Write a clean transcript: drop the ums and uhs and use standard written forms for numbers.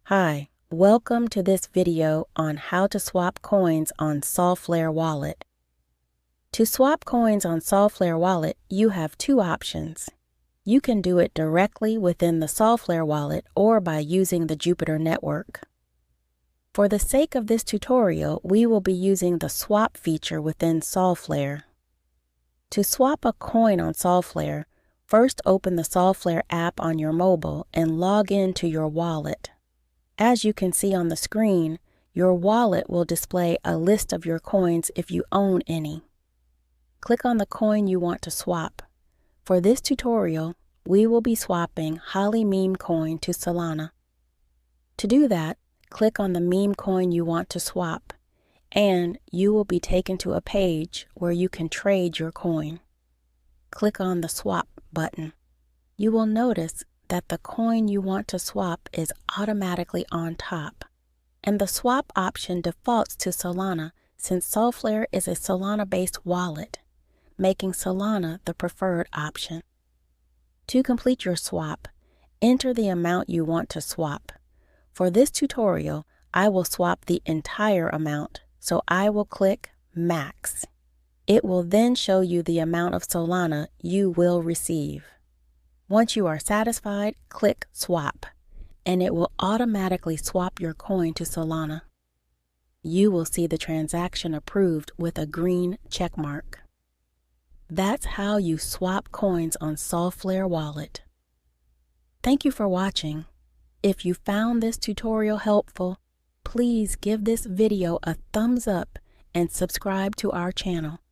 Hi, welcome to this video on how to swap coins on Solflare Wallet. To swap coins on Solflare Wallet, you have two options. You can do it directly within the Solflare Wallet or by using the Jupiter network. For the sake of this tutorial, we will be using the swap feature within Solflare. To swap a coin on Solflare, first open the Solflare app on your mobile and log in to your wallet. As you can see on the screen, your wallet will display a list of your coins if you own any. Click on the coin you want to swap. For this tutorial, we will be swapping Holly meme coin to Solana. To do that, click on the meme coin you want to swap, and you will be taken to a page where you can trade your coin. Click on the swap button. You will notice that the coin you want to swap is automatically on top, and the swap option defaults to Solana since Solflare is a Solana-based wallet, making Solana the preferred option. To complete your swap, enter the amount you want to swap. For this tutorial, I will swap the entire amount, so I will click Max. It will then show you the amount of Solana you will receive. Once you are satisfied, click Swap, and it will automatically swap your coin to Solana. You will see the transaction approved with a green check mark. That's how you swap coins on Solflare Wallet. Thank you for watching. If you found this tutorial helpful, please give this video a thumbs up and subscribe to our channel.